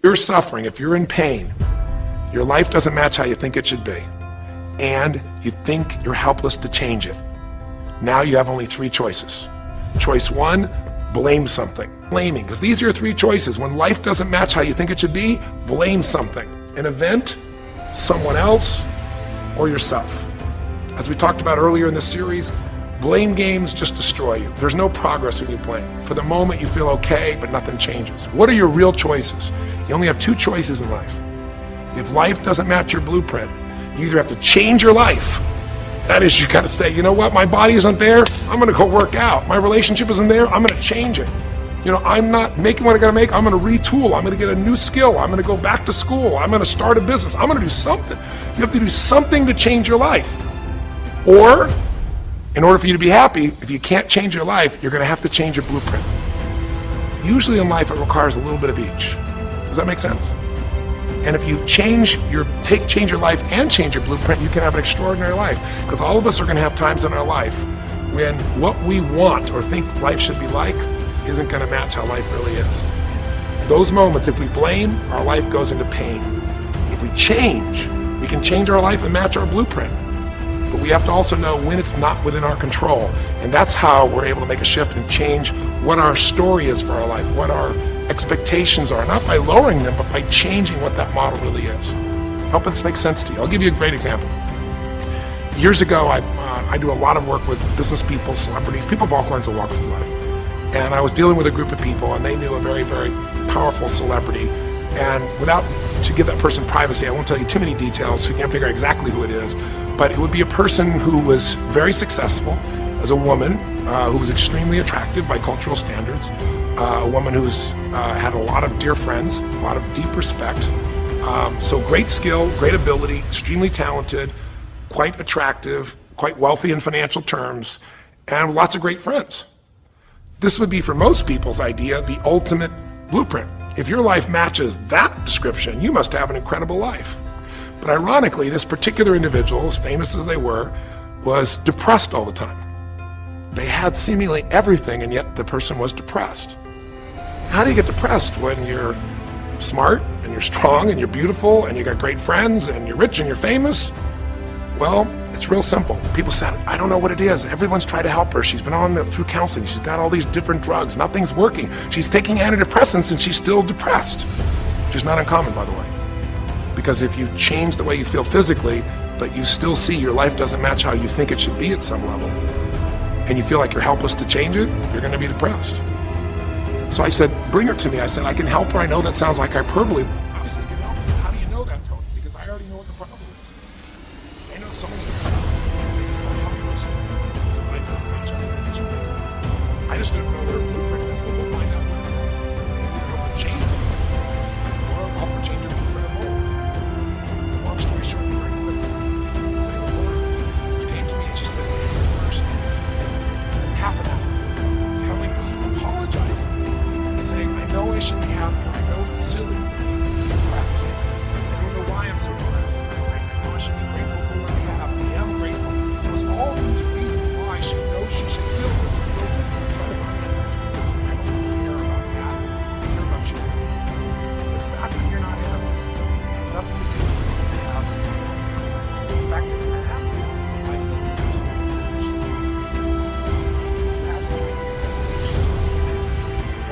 You're suffering, if you're in pain, your life doesn't match how you think it should be, and you think you're helpless to change it. Now you have only three choices. Choice one, blame something. Blaming, because these are your three choices. When life doesn't match how you think it should be, blame something. An event, someone else, or yourself. As we talked about earlier in this series, blame games just destroy you. There's no progress when you blame. For the moment you feel okay, but nothing changes. What are your real choices? You only have two choices in life. If life doesn't match your blueprint, you either have to change your life. That is, you gotta say, you know what, my body isn't there, I'm gonna go work out. My relationship isn't there, I'm gonna change it. You know, I'm not making what I gotta make, I'm gonna retool, I'm gonna get a new skill, I'm gonna go back to school, I'm gonna start a business, I'm gonna do something. You have to do something to change your life. Or, in order for you to be happy, if you can't change your life, you're gonna have to change your blueprint. Usually in life, it requires a little bit of each. Does that make sense? And if you change your life and change your blueprint, you can have an extraordinary life. Because all of us are gonna have times in our life when what we want or think life should be like isn't gonna match how life really is. Those moments, if we blame, our life goes into pain. If we change, we can change our life and match our blueprint. But we have to also know when it's not within our control. And that's how we're able to make a shift and change what our story is for our life, what our expectations are, not by lowering them, but by changing what that model really is. I hope this makes sense to you. I'll give you a great example. Years ago, I do a lot of work with business people, celebrities, people of all kinds of walks of life. And I was dealing with a group of people, and they knew a very, very powerful celebrity. And to give that person privacy, I won't tell you too many details, so you can't figure out exactly who it is, but it would be a person who was very successful as a woman, who was extremely attractive by cultural standards, a woman who's had a lot of dear friends, a lot of deep respect, so great skill, great ability, extremely talented, quite attractive, quite wealthy in financial terms, and lots of great friends. This would be, for most people's idea, the ultimate blueprint. If your life matches that description, you must have an incredible life. But ironically, this particular individual, as famous as they were, was depressed all the time. They had seemingly everything, and yet the person was depressed. How do you get depressed when you're smart, and you're strong, and you're beautiful, and you got great friends, and you're rich, and you're famous? Well, it's real simple. People said, I don't know what it is. Everyone's tried to help her. She's been through counseling. She's got all these different drugs. Nothing's working. She's taking antidepressants and she's still depressed. Which is not uncommon, by the way. Because if you change the way you feel physically, but you still see your life doesn't match how you think it should be at some level, and you feel like you're helpless to change it, you're going to be depressed. So I said, bring her to me. I said, I can help her. I know that sounds like hyperbole. I said, how do you know that, Tony? Because I already know what the problem is. I know someone's depressed. They're helpless. Their life doesn't match up with what you want. I just don't know what her blueprint is, but we'll find out what it is. Either help her change it, or I'll help her change her blueprint at home. Long story short, very quick. She came to me and she spent the first half an hour telling me, apologizing, saying, I know I shouldn't be happy. I know it's silly. I'm depressed. I don't know why I'm so depressed. I know I should be grateful for what I have. I am grateful. There's all these reasons why she knows she should feel good and still do it in front of her. Listen, I don't care about that. I care about you. The fact that you're not happy has nothing to do with what you have. The fact that you're happy is life doesn't match the expectation. That's the way you're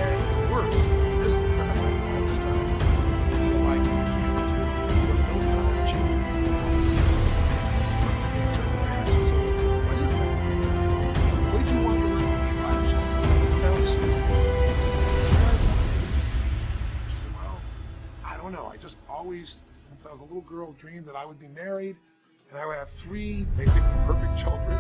and worse, this depressed like all this time. You feel like you can't do it. You have no power to change it. It's certain answers. So what is that? What did you want your life to be like? It sounds stupid. She said, well, I don't know. I just always, since I was a little girl, dreamed that I would be married and I would have 3 basically perfect children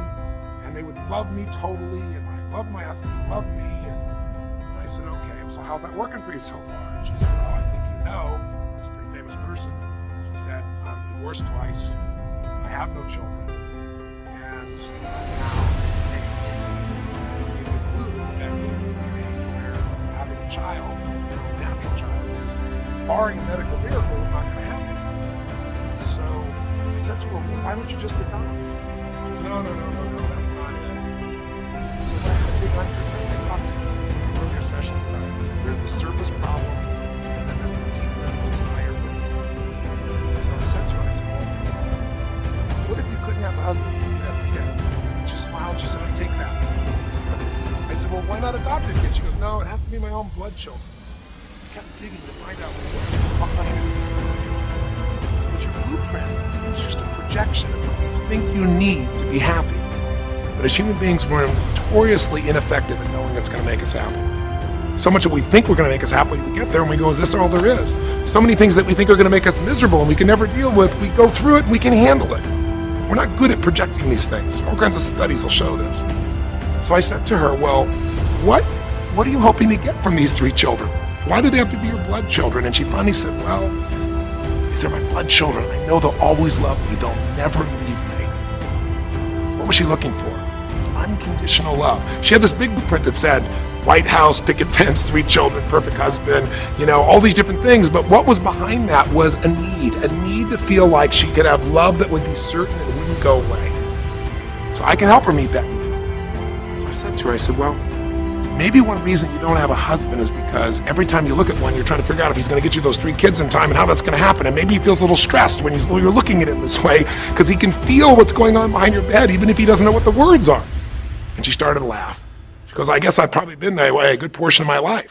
and they would love me totally and I love my husband, he loved me. And I said, okay, so how's that working for you so far? And she said, well, I think you know, she's a pretty famous person. She said, I'm divorced twice, I have no children, and now it's an age. And you conclude that means you're an age where having a child, a natural child, is, barring a medical miracle, is not going to happen. So I said to her, well, why don't you just adopt? She said, no, that's not it. So I had a big undertaking. I talked to her earlier sessions about there's the surface problem, and then there's the deeper said, I take that. I said, well, why not adopt a kid? She goes, no, it has to be my own blood children. I kept digging to find out what behind it. But your blueprint is just a projection of what you think you need to be happy. But as human beings, we're notoriously ineffective at knowing it's going to make us happy. So much that we think we're going to make us happy, we get there and we go, is this all there is? So many things that we think are going to make us miserable and we can never deal with, we go through it and we can handle it. We're not good at projecting these things. All kinds of studies will show this. So I said to her, well, what are you hoping to get from these 3 children? Why do they have to be your blood children? And she finally said, well, these are my blood children. I know they'll always love me. They'll never leave me. What was she looking for? Unconditional love. She had this big blueprint that said, White House, picket fence, 3 children, perfect husband, all these different things. But what was behind that was a need to feel like she could have love that would be certain and wouldn't go away. So I can help her meet that need. So I said to her, I said, well, maybe one reason you don't have a husband is because every time you look at one, you're trying to figure out if he's going to get you those 3 kids in time and how that's going to happen. And maybe he feels a little stressed when you're looking at him this way because he can feel what's going on behind your bed even if he doesn't know what the words are. And she started to laugh. She goes, I guess I've probably been that way a good portion of my life.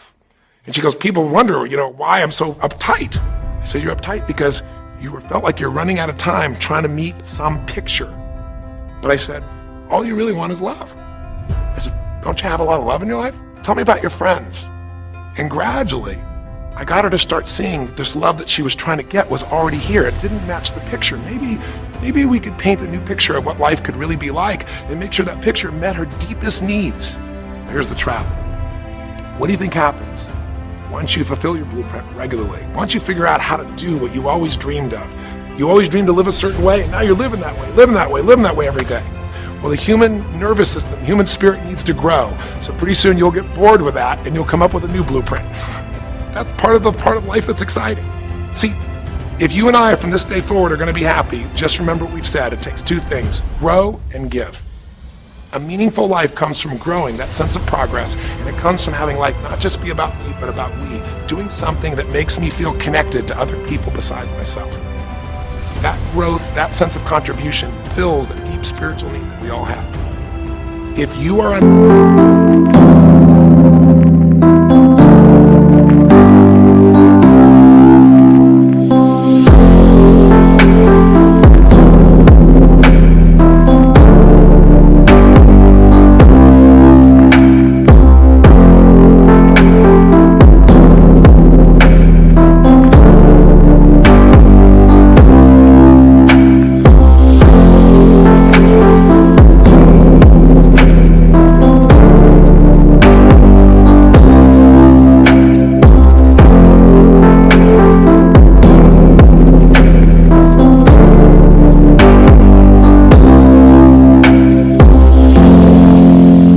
And she goes, people wonder, why I'm so uptight. I said, you're uptight because you felt like you're running out of time trying to meet some picture. But I said, all you really want is love. I said, don't you have a lot of love in your life? Tell me about your friends. And gradually, I got her to start seeing that this love that she was trying to get was already here. It didn't match the picture. Maybe we could paint a new picture of what life could really be like and make sure that picture met her deepest needs. Here's the trap. What do you think happens once you fulfill your blueprint regularly? Once you figure out how to do what you always dreamed of. You always dreamed to live a certain way, and now you're living that way every day. Well, the human nervous system, human spirit needs to grow. So pretty soon you'll get bored with that, and you'll come up with a new blueprint. That's part of life that's exciting. See, if you and I from this day forward are going to be happy, just remember what we've said. It takes 2 things, grow and give. A meaningful life comes from growing, that sense of progress, and it comes from having life not just be about me, but about we, doing something that makes me feel connected to other people besides myself. That growth, that sense of contribution fills a deep spiritual need that we all have. If you are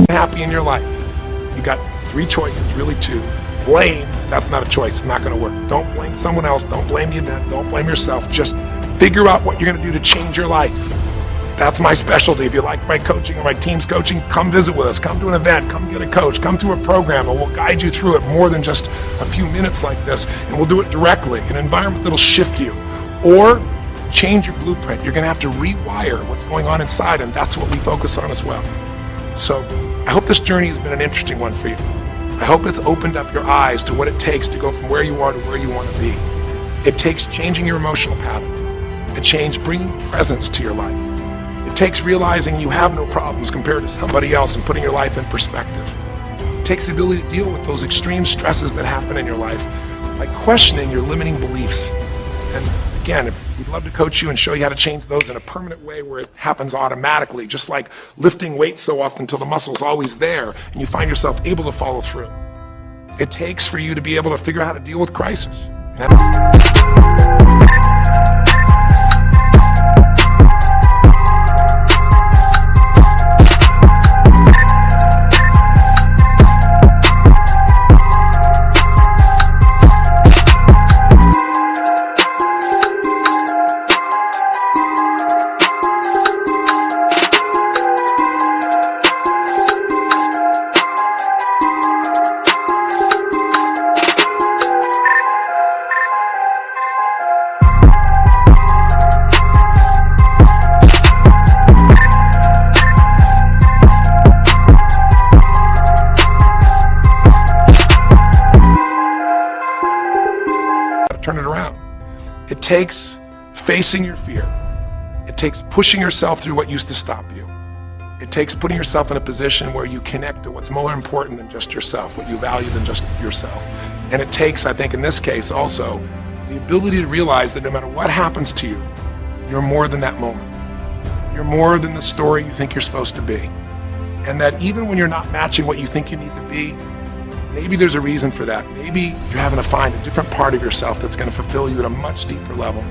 happy in your life, you got 3 choices, really 2. Blame, that's not a choice, it's not going to work. Don't blame someone else, don't blame the event, don't blame yourself. Just figure out what you're going to do to change your life. That's my specialty. If you like my coaching or my team's coaching, come visit with us, come to an event, come get a coach, come through a program, and we'll guide you through it more than just a few minutes like this, and we'll do it directly, an environment that'll shift you. Or change your blueprint. You're going to have to rewire what's going on inside, and that's what we focus on as well. So I hope this journey has been an interesting one for you. I hope it's opened up your eyes to what it takes to go from where you are to where you want to be. It takes changing your emotional pattern. It takes bringing presence to your life. It takes realizing you have no problems compared to somebody else and putting your life in perspective. It takes the ability to deal with those extreme stresses that happen in your life by questioning your limiting beliefs. And again, we'd love to coach you and show you how to change those in a permanent way where it happens automatically, just like lifting weights so often until the muscle's always there and you find yourself able to follow through. It takes for you to be able to figure out how to deal with crisis. takes facing your fear. It takes pushing yourself through what used to stop you. It takes putting yourself in a position where you connect to what's more important than just yourself, what you value than just yourself. And it takes, I think in this case also, the ability to realize that no matter what happens to you, you're more than that moment. You're more than the story you think you're supposed to be. And that even when you're not matching what you think you need to be, maybe there's a reason for that. Maybe you're having to find a different part of yourself that's going to fulfill you at a much deeper level.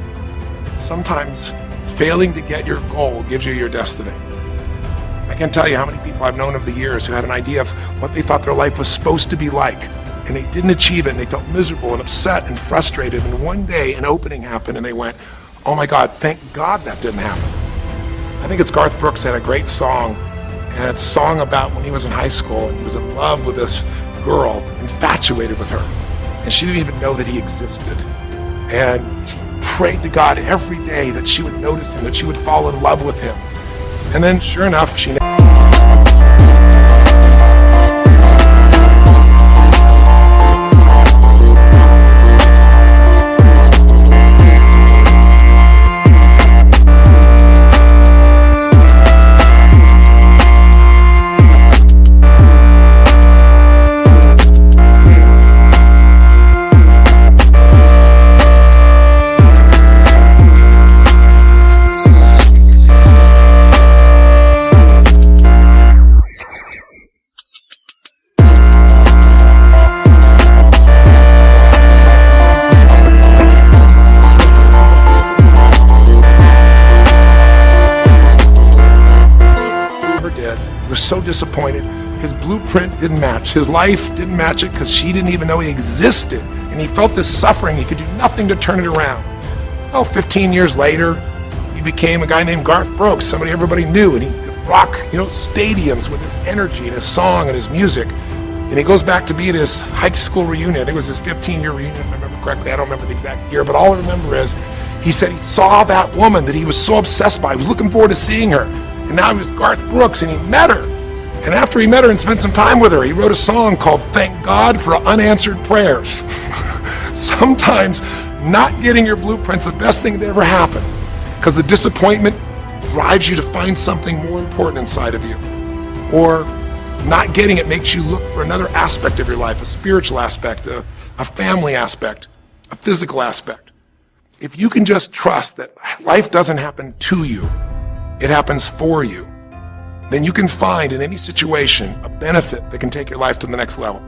Sometimes failing to get your goal gives you your destiny. I can't tell you how many people I've known over the years who had an idea of what they thought their life was supposed to be like, and they didn't achieve it, and they felt miserable and upset and frustrated, and one day an opening happened and they went, oh my God, thank God that didn't happen. I think it's Garth Brooks had a great song, and it's a song about when he was in high school and he was in love with this girl, infatuated with her, and she didn't even know that he existed. And he prayed to God every day that she would notice him, that she would fall in love with him. And then sure enough, she was so disappointed. His blueprint didn't match. His life didn't match it because she didn't even know he existed. And he felt this suffering. He could do nothing to turn it around. Oh, 15 years later, he became a guy named Garth Brooks, somebody everybody knew, and he could rock, stadiums with his energy and his song and his music. And he goes back to be at his high school reunion. I think it was his 15-year reunion, if I remember correctly. I don't remember the exact year, but all I remember is he said he saw that woman that he was so obsessed by. He was looking forward to seeing her. And now he was Garth Brooks, and he met her. And after he met her and spent some time with her, he wrote a song called Thank God for Unanswered Prayers. Sometimes not getting your blueprint's the best thing that ever happened, because the disappointment drives you to find something more important inside of you. Or not getting it makes you look for another aspect of your life, a spiritual aspect, a family aspect, a physical aspect. If you can just trust that life doesn't happen to you, it happens for you, then you can find in any situation a benefit that can take your life to the next level.